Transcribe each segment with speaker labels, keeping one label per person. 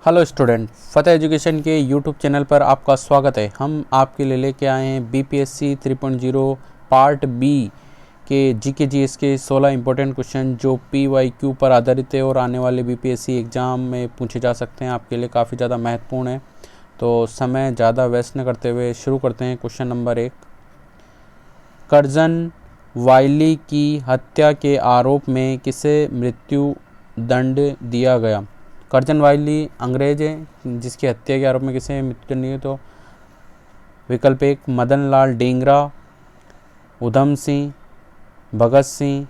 Speaker 1: Hello student, फतेह education के YouTube channel पर आपका स्वागत है। हम आपके लिए लेके आए हैं बीपीएससी 3.0 पार्ट बी के जीके जीएस के 16 इंपॉर्टेंट क्वेश्चन जो पीवाईक्यू पर आधारित है और आने वाले बीपीएससी एग्ज़ाम में पूछे जा सकते हैं। आपके लिए काफ़ी ज़्यादा महत्वपूर्ण है, तो समय ज़्यादा वेस्ट न करते हुए शुरू करते हैं। क्वेश्चन नंबर 1, कर्जन वाइली की हत्या के आरोप में किसे मृत्यु दंड दिया गया? कर्जन वाइली अंग्रेज है जिसकी हत्या के आरोप में किसे मृत्यु दंड दिया? तो विकल्प 1 मदन लाल डेंगरा, उधम सिंह, भगत सिंह,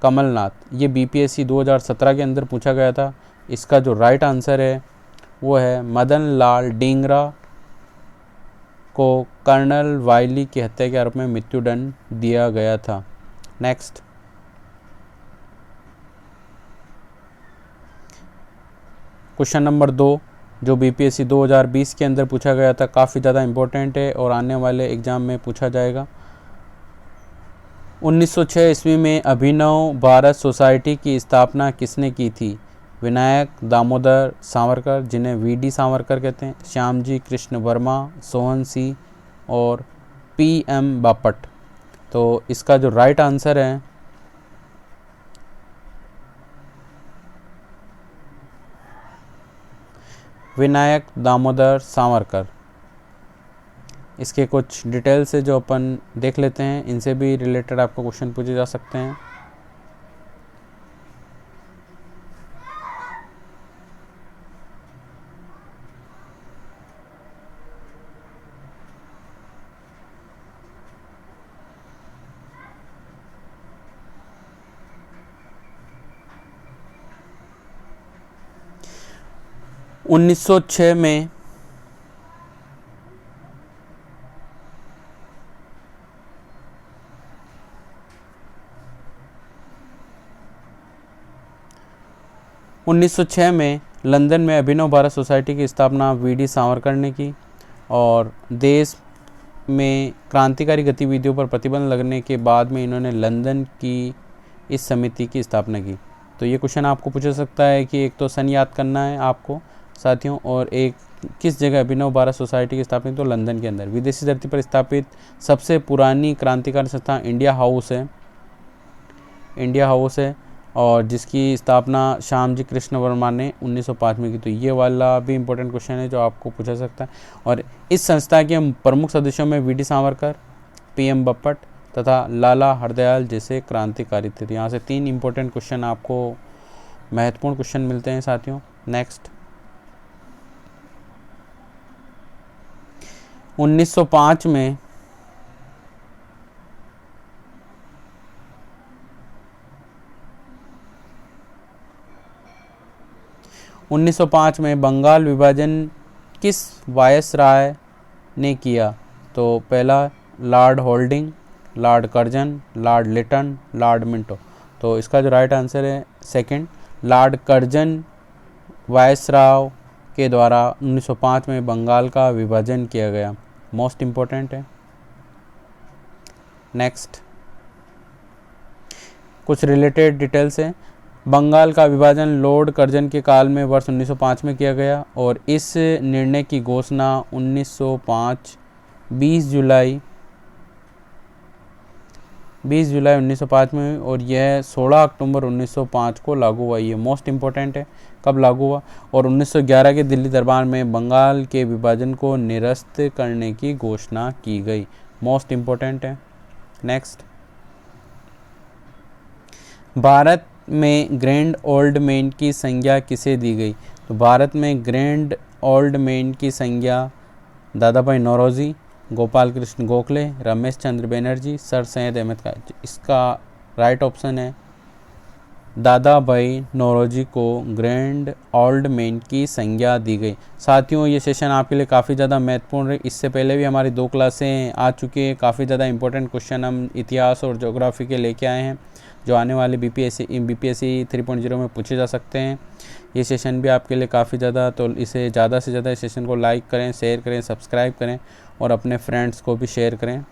Speaker 1: कमलनाथ। ये बीपीएससी 2017 के अंदर पूछा गया था। इसका जो राइट आंसर है वो है मदन लाल डेंगरा को कर्नल वाइली की हत्या के आरोप में मृत्युदंड दिया गया था। नेक्स्ट, क्वेश्चन नंबर 2 जो बीपीएससी 2020 के अंदर पूछा गया था, काफ़ी ज़्यादा इम्पोर्टेंट है और आने वाले एग्ज़ाम में पूछा जाएगा। 1906 ईस्वी में अभिनव भारत सोसाइटी की स्थापना किसने की थी? विनायक दामोदर सावरकर, जिन्हें वीडी सावरकर कहते हैं, श्यामजी कृष्ण वर्मा, सोहन सिंह और पीएम बापट। तो इसका जो राइट आंसर है विनायक दामोदर सावरकर। इसके कुछ डिटेल्स है जो अपन देख लेते हैं, इनसे भी रिलेटेड आपको क्वेश्चन पूछे जा सकते हैं। उन्नीस सौ छः में 1906 में लंदन में अभिनव भारत सोसाइटी की स्थापना वीडी सावरकर ने की और देश में क्रांतिकारी गतिविधियों पर प्रतिबंध लगने के बाद में इन्होंने लंदन की इस समिति की स्थापना की। तो ये क्वेश्चन आपको पूछ सकता है कि एक तो सन याद करना है आपको साथियों, और एक किस जगह अभिनव भारत सोसाइटी की स्थापना, तो लंदन के अंदर। विदेशी धरती पर स्थापित सबसे पुरानी क्रांतिकारी संस्था इंडिया हाउस है और जिसकी स्थापना श्यामजी कृष्ण वर्मा ने 1905 में की। तो ये वाला भी इम्पोर्टेंट क्वेश्चन है जो आपको पूछा सकता है। और इस संस्था के प्रमुख सदस्यों में वीडी सावरकर, पीएम बापट तथा लाला हरदयाल जैसे क्रांतिकारी थे। यहाँ से 3 इम्पोर्टेंट क्वेश्चन आपको महत्वपूर्ण क्वेश्चन मिलते हैं साथियों। नेक्स्ट, 1905 में बंगाल विभाजन किस वायसराय ने किया? तो पहला lord Hardinge, lord Curzon, lord Lytton, lord Minto. तो इसका जो राइट आंसर है सेकंड, लॉर्ड कर्जन वायसराय के द्वारा 1905 में बंगाल का विभाजन किया गया। मोस्ट इम्पोर्टेंट है। नेक्स्ट, कुछ रिलेटेड डिटेल्स हैं। बंगाल का विभाजन लॉर्ड कर्जन के काल में वर्ष 1905 में किया गया और इस निर्णय की घोषणा 20 जुलाई 1905 में, और यह 16 अक्टूबर 1905 को लागू हुआ। ये मोस्ट इम्पोर्टेंट है, कब लागू हुआ। और 1911 के दिल्ली दरबार में बंगाल के विभाजन को निरस्त करने की घोषणा की गई। मोस्ट इम्पोर्टेंट है। नेक्स्ट, भारत में ग्रैंड ओल्ड मैन की संज्ञा किसे दी गई? तो भारत में ग्रैंड ओल्ड मैन की संज्ञा दादा भाई नौरोजी, गोपाल कृष्ण गोखले, रमेश चंद्र बनर्जी, सर सैयद अहमद का। इसका राइट ऑप्शन है दादा भाई नौरोजी को ग्रैंड ओल्ड मैन की संज्ञा दी गई। साथियों, ये सेशन आपके लिए काफ़ी ज़्यादा महत्वपूर्ण है। इससे पहले भी हमारी 2 क्लासें आ चुकी हैं। काफ़ी ज़्यादा इंपॉर्टेंट क्वेश्चन हम इतिहास और ज्योग्राफी के लेके आए हैं जो आने वाले बीपीएससी 3.0 में पूछे जा सकते हैं। ये सेशन भी आपके लिए काफ़ी ज़्यादा, तो इसे ज़्यादा से ज़्यादा इस सेशन को लाइक करें, शेयर करें, सब्सक्राइब करें और अपने फ्रेंड्स को भी शेयर करें।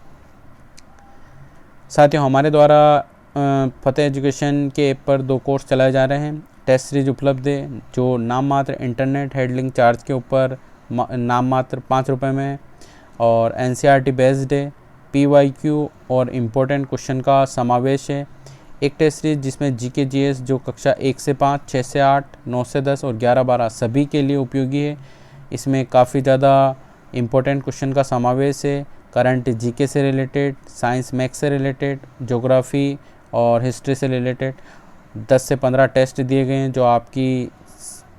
Speaker 1: साथियों, हमारे द्वारा फतेह एजुकेशन के ऐप पर 2 कोर्स चलाए जा रहे हैं। टेस्ट सीरीज उपलब्ध है जो नाम मात्र इंटरनेट हैंडलिंग चार्ज के ऊपर नाम मात्र 5 रुपये में है और NCERT बेस्ड है। PYQ और इम्पोर्टेंट क्वेश्चन का समावेश है। एक टेस्ट सीरीज जिसमें GK GS जो कक्षा 1 से 5, 6 से 8, 9 से 10 और 11-12 सभी के लिए उपयोगी है। इसमें काफ़ी ज़्यादा इम्पोर्टेंट क्वेश्चन का समावेश है। करंट GK से रिलेटेड, साइंस मैथ्स से रिलेटेड, ज्योग्राफी और हिस्ट्री से रिलेटेड 10 से 15 टेस्ट दिए गए हैं जो आपकी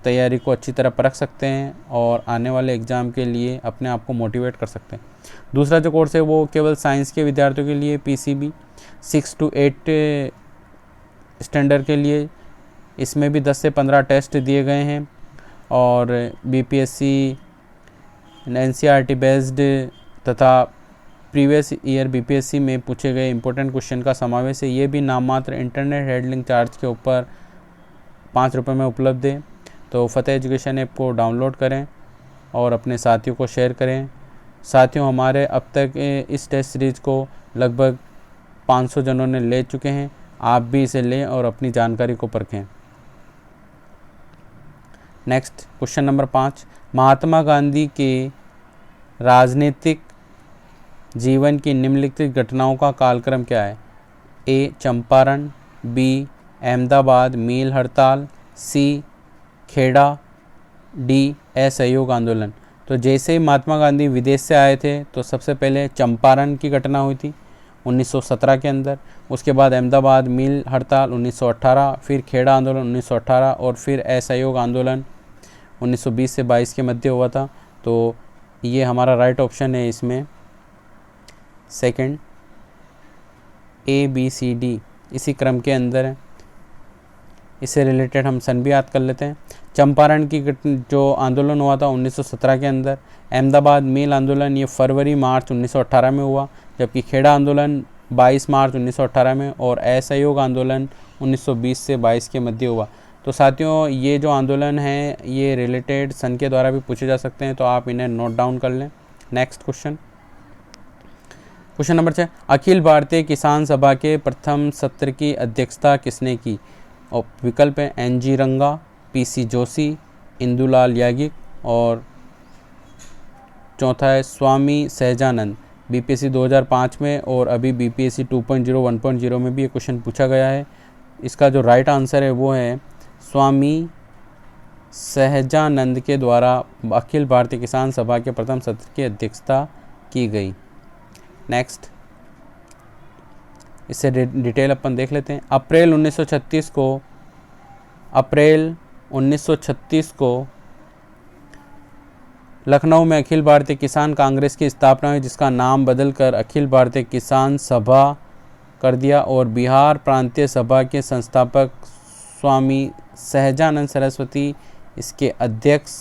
Speaker 1: तैयारी को अच्छी तरह परख सकते हैं और आने वाले एग्ज़ाम के लिए अपने आप को मोटिवेट कर सकते हैं। दूसरा जो कोर्स है वो केवल साइंस के विद्यार्थियों के लिए PCB 6 to 8 स्टैंडर्ड के लिए। इसमें भी 10 से 15 टेस्ट दिए गए हैं और BPSC NCERT बेस्ड तथा प्रीवियस ईयर BPSC में पूछे गए इंपॉर्टेंट क्वेश्चन का समावेश है। ये भी नाम मात्र इंटरनेट हैंडलिंग चार्ज के ऊपर 5 रुपये में उपलब्ध है। तो फतेह एजुकेशन ऐप को डाउनलोड करें और अपने साथियों को शेयर करें। साथियों, हमारे अब तक इस टेस्ट सीरीज़ को लगभग 500 जनों ने ले चुके हैं। आप भी इसे लें और अपनी जानकारी को परखें। Next question number 5, Mahatma Gandhi के राजनीतिक जीवन की निम्नलिखित घटनाओं का कालक्रम क्या है? A. चंपारण, B. अहमदाबाद मील हड़ताल, C. खेड़ा, D. असहयोग आंदोलन। तो जैसे ही महात्मा गांधी विदेश से आए थे तो सबसे पहले चंपारण की घटना हुई थी 1917 के अंदर, उसके बाद अहमदाबाद मील हड़ताल 1918, फिर खेड़ा आंदोलन 1918 और फिर असहयोग आंदोलन 1920 से 22 के मध्य हुआ था। तो ये हमारा राइट ऑप्शन है इसमें सेकंड ABCD इसी क्रम के अंदर है। इससे रिलेटेड हम सन भी याद कर लेते हैं। चंपारण की जो आंदोलन हुआ था 1917 के अंदर, अहमदाबाद मील आंदोलन ये फरवरी मार्च 1918 में हुआ, जबकि खेड़ा आंदोलन 22 मार्च 1918 में और असहयोग आंदोलन 1920 से 22 के मध्य हुआ। तो साथियों, ये जो आंदोलन है ये रिलेटेड सन के द्वारा भी पूछे जा सकते हैं, तो आप इन्हें नोट डाउन कर लें। Next question number 6, Akhil Bharatiya किसान सभा के प्रथम सत्र की अध्यक्षता किसने की? और विकल्प है NG रंगा, PC जोशी, इंदुलाल याज्ञिक और चौथा है स्वामी सहजानंद। BPSC 2005 में और अभी BPSC 2.0 1.0 में भी ये क्वेश्चन पूछा गया है। इसका जो राइट आंसर है वो है स्वामी सहजानंद के द्वारा अखिल भारतीय किसान सभा के प्रथम सत्र की अध्यक्षता की गई। नेक्स्ट, इससे डिटेल अपन देख लेते हैं। अप्रैल 1936 को लखनऊ में अखिल भारतीय किसान कांग्रेस की स्थापना हुई, जिसका नाम बदलकर अखिल भारतीय किसान सभा कर दिया और बिहार प्रांतीय सभा के संस्थापक स्वामी सहजानंद सरस्वती इसके अध्यक्ष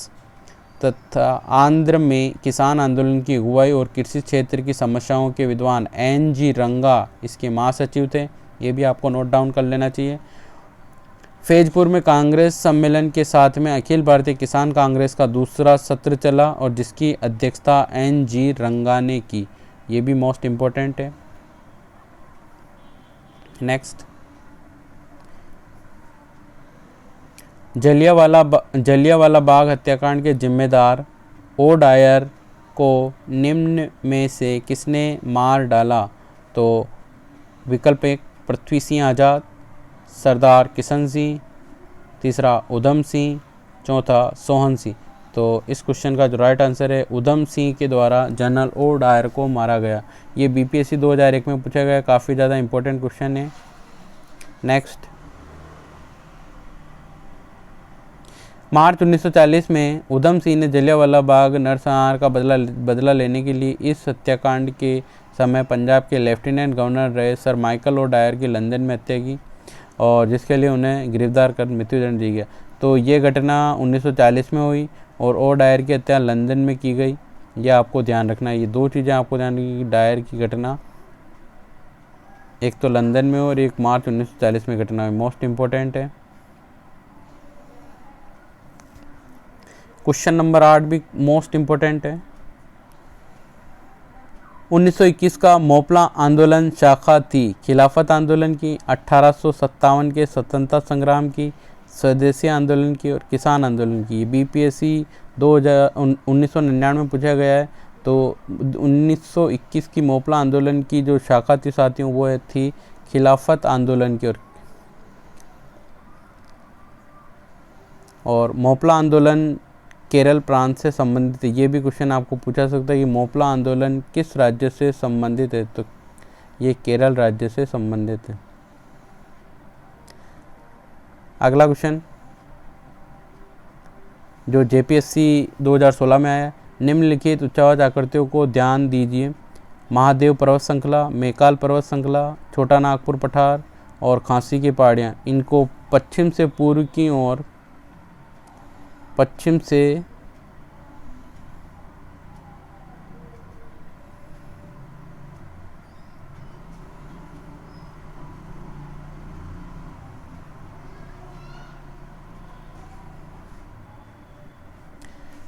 Speaker 1: तथा आंध्र में किसान आंदोलन की अगुवाई और कृषि क्षेत्र की समस्याओं के विद्वान NG रंगा इसके महासचिव थे। ये भी आपको नोट डाउन कर लेना चाहिए। फैजपुर में कांग्रेस सम्मेलन के साथ में अखिल भारतीय किसान कांग्रेस का दूसरा सत्र चला और जिसकी अध्यक्षता NG रंगा ने की। ये भी मोस्ट इम्पोर्टेंट है। नेक्स्ट, जलियांवाला बाग हत्याकांड के जिम्मेदार ओ डायर को निम्न में से किसने मार डाला? तो विकल्प 1 पृथ्वी सिंह आज़ाद, सरदार किशन सिंह, तीसरा उधम सिंह, चौथा सोहन सिंह। तो इस क्वेश्चन का जो राइट आंसर है उधम सिंह के द्वारा जनरल ओ डायर को मारा गया। ये BPSC 2001 में पूछा गया, काफ़ी ज़्यादा इंपॉर्टेंट क्वेश्चन है। नेक्स्ट, मार्च 1940 में उधम सिंह ने जलियांवाला बाग नरसंहार का बदला लेने के लिए इस हत्याकांड के समय पंजाब के लेफ्टिनेंट गवर्नर रहे सर माइकल ओ डायर की लंदन में हत्या की और जिसके लिए उन्हें गिरफ्तार कर मृत्युदंड दिया गया। तो ये घटना 1940 में हुई और ओ डायर की हत्या लंदन में की गई। ये आपको ध्यान रखना है। ये दो चीज़ें आपको ध्यान रखनी कि डायर की घटना एक तो लंदन में और एक मार्च 1940 में घटना हुई, मोस्ट इम्पोर्टेंट है। क्वेश्चन नंबर 8 भी मोस्ट इम्पोर्टेंट है। 1921 का मोपला आंदोलन शाखा थी खिलाफत आंदोलन की, 1857 के स्वतंत्रता संग्राम की, स्वदेशी आंदोलन की और किसान आंदोलन की। बीपीएससी 1999 में पूछा गया है। तो 1921 की मोपला आंदोलन की जो शाखा थी साथियों वो थी खिलाफत आंदोलन की। और मोपला आंदोलन केरल प्रांत से संबंधित है। ये भी क्वेश्चन आपको पूछा सकता है कि मोपला आंदोलन किस राज्य से संबंधित है, तो ये केरल राज्य से संबंधित है। अगला क्वेश्चन जो जेपीएससी 2016 में आया, निम्नलिखित उच्चावाच आकृतियों को ध्यान दीजिए। महादेव पर्वत श्रृंखला, मेकाल पर्वत श्रृंखला, छोटा नागपुर पठार और खांसी की पहाड़ियाँ, इनको पश्चिम से पूर्व की ओर, पश्चिम से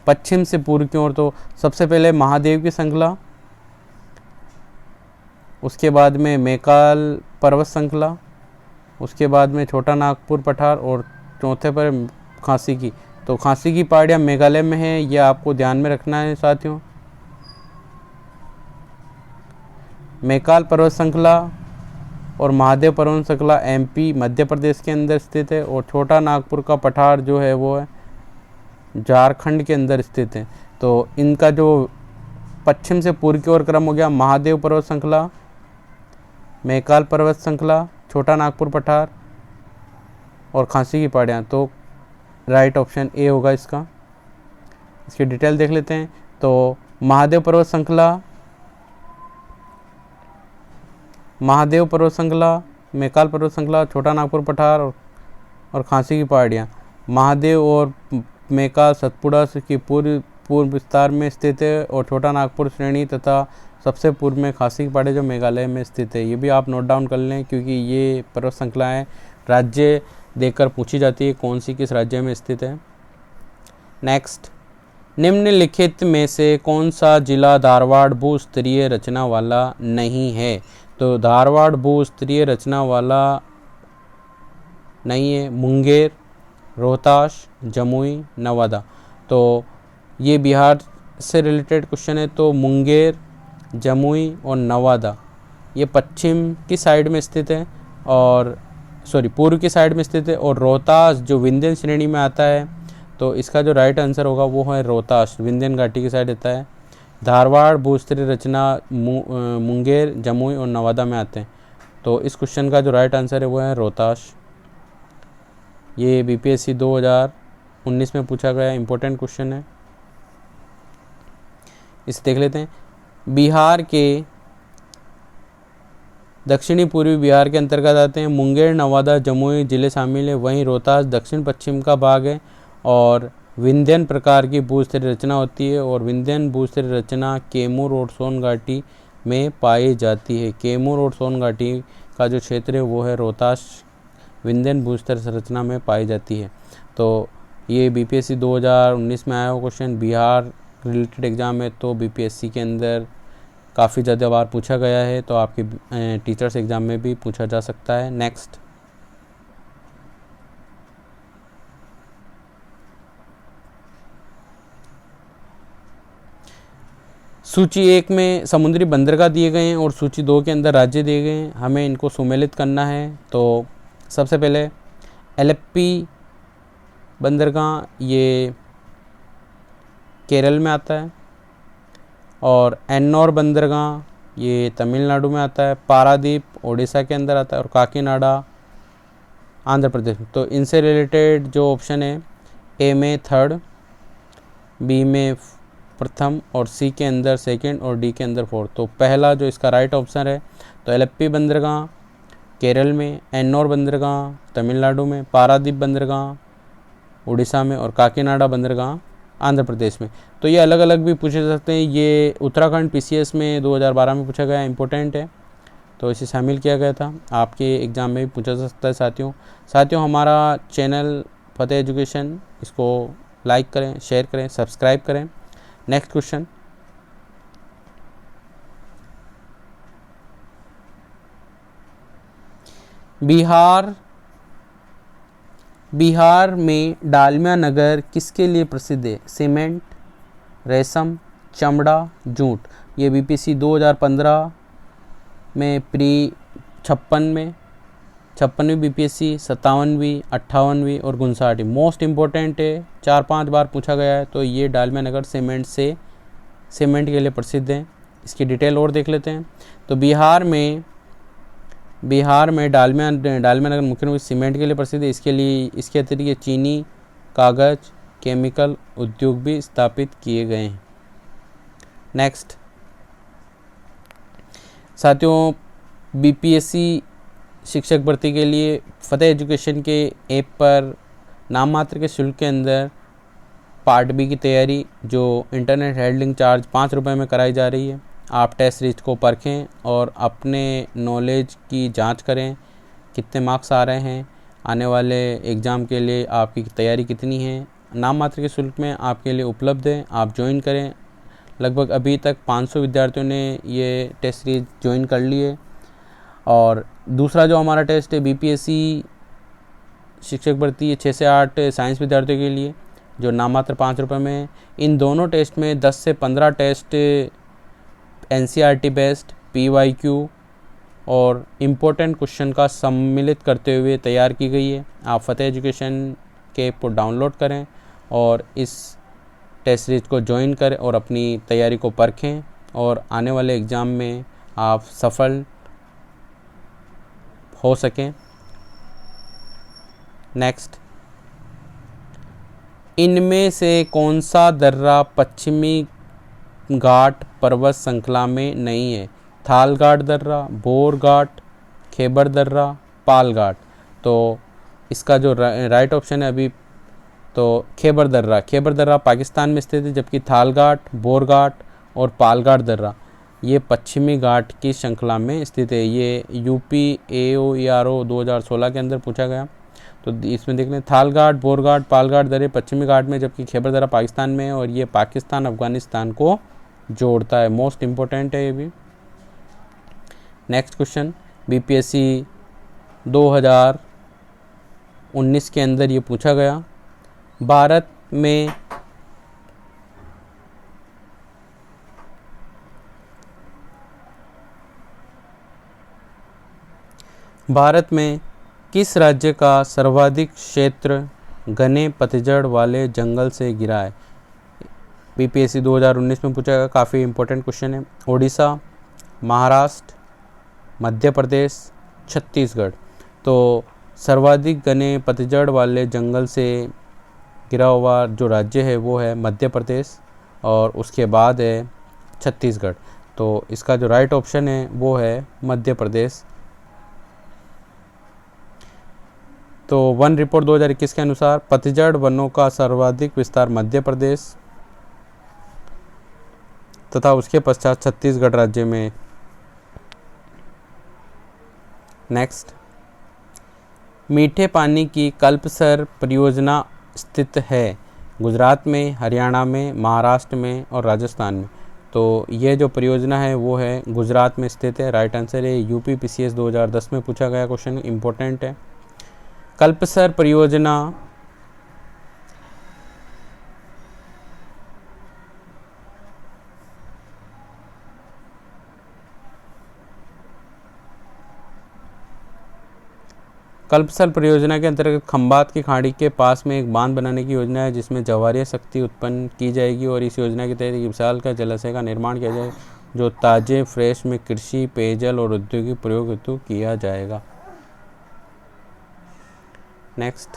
Speaker 1: पश्चिम से पूर्व की ओर, तो सबसे पहले महादेव की श्रृंखला, उसके बाद में मेकाल पर्वत श्रृंखला, उसके बाद में छोटा नागपुर पठार और चौथे पर खांसी की। तो खांसी की पहाड़ियाँ मेघालय में है, ये आपको ध्यान में रखना है साथियों। मेकाल पर्वत श्रृंखला और महादेव पर्वत श्रृंखला एमपी मध्य प्रदेश के अंदर स्थित है, और छोटा नागपुर का पठार जो है वो है झारखंड के अंदर स्थित है। तो इनका जो पश्चिम से पूर्व की ओर क्रम हो गया महादेव पर्वत श्रृंखला, मेकाल पर्वत श्रृंखला, छोटा नागपुर पठार और खांसी की पहाड़ियाँ। तो राइट ऑप्शन ए होगा इसका। इसकी डिटेल देख लेते हैं। तो महादेव पर्वत श्रृंखला, मेकाल पर्वत श्रृंखला, छोटा नागपुर पठार और खांसी की पहाड़ियाँ। महादेव और मेकाल सतपुड़ा की पूर्व विस्तार में स्थित है, और छोटा नागपुर श्रेणी तथा सबसे पूर्व में खांसी की पहाड़ी जो मेघालय में स्थित है। ये भी आप नोट डाउन कर लें, क्योंकि ये पर्वत श्रृंखलाएँ राज्य देकर पूछी जाती है कौन सी किस राज्य में स्थित है। नेक्स्ट, निम्नलिखित में से कौन सा जिला धारवाड़ भूस्तरीय रचना वाला नहीं है? तो धारवाड़ भूस्तरीय रचना वाला नहीं है मुंगेर, रोहतास, जमुई, नवादा। तो ये बिहार से रिलेटेड क्वेश्चन है। तो मुंगेर, जमुई और नवादा ये पश्चिम की साइड में स्थित है, और पूर्व की साइड में स्थित है। और रोहतास जो विंध्यन श्रेणी में आता है, तो इसका जो राइट आंसर होगा वो है रोहतास, विंध्यन घाटी की साइड आता है। धारवाड़ भूस्तरीय रचना मुंगेर, जमुई और नवादा में आते हैं। तो इस क्वेश्चन का जो राइट आंसर है वो है रोहतास। ये बीपीएससी 2019 में पूछा गया इंपॉर्टेंट क्वेश्चन है, इसे देख लेते हैं। बिहार के दक्षिणी पूर्वी बिहार के अंतर्गत आते हैं मुंगेर, नवादा, जमुई जिले शामिल है। वहीं रोहतास दक्षिण पश्चिम का भाग है, और विंध्यन प्रकार की भूस्तरीय रचना होती है, और विंध्यन भूस्तरीय रचना कैमूर और सोन घाटी में पाई जाती है। कैमूर और सोन घाटी का जो क्षेत्र है वो है रोहतास, विंध्यन भूस्तरीय संरचना में पाई जाती है। तो ये बीपीएससी 2019 में आया हुआ क्वेश्चन, बिहार रिलेटेड एग्जाम है, तो बीपीएससी के अंदर काफ़ी ज़्यादा बार पूछा गया है, तो आपके टीचर्स एग्ज़ाम में भी पूछा जा सकता है। नेक्स्ट, सूची 1 में समुद्री बंदरगाह दिए गए हैं और सूची 2 के अंदर राज्य दिए गए हैं, हमें इनको सुमेलित करना है। तो सबसे पहले एलेप्पी बंदरगाह ये केरल में आता है, और एन्नौर बंदरगाह ये तमिलनाडु में आता है, पारादीप उड़ीसा के अंदर आता है, और काकीनाडा आंध्र प्रदेश में। तो इनसे रिलेटेड जो ऑप्शन है, ए में थर्ड, बी में प्रथम, और सी के अंदर सेकंड, और डी के अंदर फोर्थ। तो पहला जो इसका राइट ऑप्शन है, तो एलेप्पी बंदरगाह केरल में, एन्नौर बंदरगाह तमिलनाडु में, पारादीप बंदरगाह उड़ीसा में, और काकीनाडा बंदरगाह आंध्र प्रदेश में। तो ये अलग अलग भी पूछे जा सकते हैं। ये उत्तराखंड पीसीएस में 2012 में पूछा गया, इंपॉर्टेंट है, तो इसे शामिल किया गया था। आपके एग्ज़ाम में भी पूछा जा सकता है साथियों। हमारा चैनल फतेह एजुकेशन, इसको लाइक करें, शेयर करें, सब्सक्राइब करें। नेक्स्ट क्वेश्चन, बिहार में डालमिया नगर किसके लिए प्रसिद्ध है? सीमेंट, रेशम, चमड़ा, जूट। ये बीपीएससी 2015 में प्री 56वीं बीपीएससी, 57वीं, 58वीं और 59वीं मोस्ट इम्पोर्टेंट है, 4-5 बार पूछा गया है। तो ये डालमिया नगर सीमेंट के लिए प्रसिद्ध है। इसकी डिटेल और देख लेते हैं। तो बिहार में डालमिया नगर मुख्य रूप से सीमेंट के लिए प्रसिद्ध है। इसके अतिरिक्त चीनी, कागज, केमिकल उद्योग भी स्थापित किए गए हैं। नेक्स्ट साथियों, बीपीएससी शिक्षक भर्ती के लिए फतेह एजुकेशन के ऐप पर नाम मात्र के शुल्क के अंदर पार्ट बी की तैयारी जो इंटरनेट हैंडलिंग चार्ज 5 रुपये में कराई जा रही है। आप टेस्ट सीरीज को परखें और अपने नॉलेज की जांच करें, कितने मार्क्स आ रहे हैं, आने वाले एग्ज़ाम के लिए आपकी तैयारी कितनी है। नाम मात्र के शुल्क में आपके लिए उपलब्ध है, आप ज्वाइन करें। लगभग अभी तक 500 विद्यार्थियों ने ये टेस्ट सीरीज ज्वाइन कर ली है। और दूसरा जो हमारा टेस्ट है बीपीएससी शिक्षक भर्ती है 6 से 8 साइंस विद्यार्थियों के लिए जो नाम मात्र 5 रुपये में है। इन दोनों टेस्ट में 10 से 15 टेस्ट एनसीईआरटी बेस्ड पीवाईक्यू और इम्पोर्टेंट क्वेश्चन का सम्मिलित करते हुए तैयार की गई है। आप फतेह एजुकेशन के ऐप को डाउनलोड करें और इस टेस्ट सीरीज को ज्वाइन करें और अपनी तैयारी को परखें और आने वाले एग्ज़ाम में आप सफल हो सकें। नेक्स्ट, इनमें से कौन सा दर्रा पश्चिमी घाट पर्वत श्रृंखला में नहीं है? थाल घाट दर्रा, बोर घाट, खैबर दर्रा, पाल घाट। तो इसका जो राइट ऑप्शन है अभी तो खैबर दर्रा पाकिस्तान में स्थित है, जबकि थाल घाट, बोर घाट और पाल घाट दर्रा ये पश्चिमी घाट की श्रृंखला में स्थित है। ये यूपी AOERO 2016 के अंदर पूछा गया। तो इसमें देख लें, थाल घाट, बोर घाट, पाल घाट दर्रे पश्चिमी घाट में, जबकि खैबर दर्रा पाकिस्तान में है और ये पाकिस्तान अफगानिस्तान को जोड़ता है। मोस्ट इम्पोर्टेंट है ये भी। नेक्स्ट क्वेश्चन, बीपीएससी 2019 के अंदर ये पूछा गया, भारत में किस राज्य का सर्वाधिक क्षेत्र घने पतझड़ वाले जंगल से घिरा है? बीपीएससी 2019 में पूछा गया, काफ़ी इंपॉर्टेंट क्वेश्चन है। ओडिशा, महाराष्ट्र, मध्य प्रदेश, छत्तीसगढ़। तो सर्वाधिक घने पतझड़ वाले जंगल से घिरा हुआ जो राज्य है वो है मध्य प्रदेश और उसके बाद है छत्तीसगढ़। तो इसका जो राइट ऑप्शन है वो है मध्य प्रदेश। तो वन रिपोर्ट 2021 के अनुसार पतझड़ वनों का सर्वाधिक विस्तार मध्य प्रदेश तथा उसके पश्चात छत्तीसगढ़ राज्य में। नेक्स्ट, मीठे पानी की कल्पसर परियोजना स्थित है गुजरात में, हरियाणा में, महाराष्ट्र में और राजस्थान में। तो ये जो परियोजना है वो है गुजरात में स्थित है। राइट आंसर है यूपी PCS 2010 में पूछा गया क्वेश्चन, इम्पोर्टेंट है। कल्पसर परियोजना के अंतर्गत खंबात की खाड़ी के पास में एक बांध बनाने की योजना है जिसमें जवारीय शक्ति उत्पन्न की जाएगी और इस योजना के तहत एक विशाल का जलाशय का निर्माण किया जाएगा जो ताजे फ्रेश में कृषि, पेयजल और औद्योगिक प्रयोग हेतु किया जाएगा। नेक्स्ट,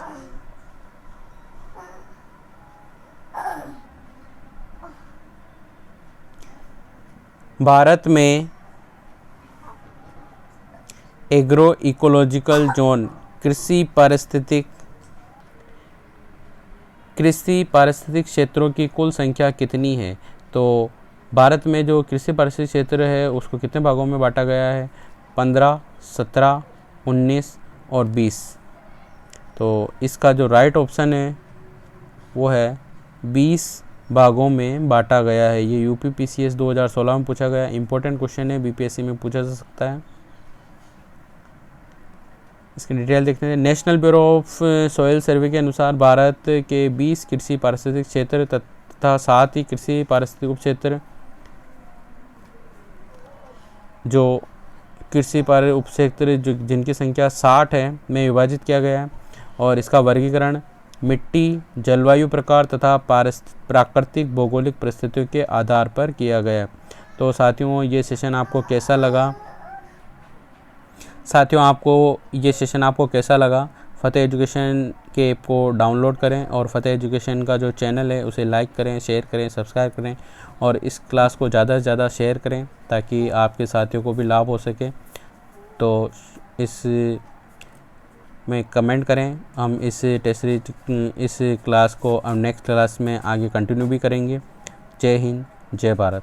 Speaker 1: भारत में एग्रो इकोलॉजिकल जोन कृषि पारिस्थितिक क्षेत्रों की कुल संख्या कितनी है? तो भारत में जो कृषि पारिस्थितिक क्षेत्र है उसको कितने भागों में बांटा गया है? 15, 17, 19 और 20। तो इसका जो राइट ऑप्शन है वो है 20 भागों में बांटा गया है। ये यूपी PCS 2016 में पूछा गया, इंपॉर्टेंट क्वेश्चन है, बीपीएससी में पूछा जा सकता है। इसकी डिटेल देखते हैं। नेशनल ब्यूरो ऑफ सॉइल सर्वे के अनुसार भारत के 20 कृषि पारिस्थितिक क्षेत्र तथा 7 ही कृषि पारिस्थितिक उपक्षेत्र जो कृषि पर उपक्षेत्र जिनकी संख्या 60 है में विभाजित किया गया है और इसका वर्गीकरण मिट्टी, जलवायु प्रकार तथा प्राकृतिक भौगोलिक परिस्थितियों के आधार पर किया गया है। तो साथियों ये सेशन आपको कैसा लगा? फ़तेह एजुकेशन के ऐप को डाउनलोड करें और फ़तेह एजुकेशन का जो चैनल है उसे लाइक करें, शेयर करें, सब्सक्राइब करें और इस क्लास को ज़्यादा से ज़्यादा शेयर करें ताकि आपके साथियों को भी लाभ हो सके। तो इस में कमेंट करें। हम इस क्लास को हम नेक्स्ट क्लास में आगे कंटिन्यू भी करेंगे। जय हिंद, जय भारत।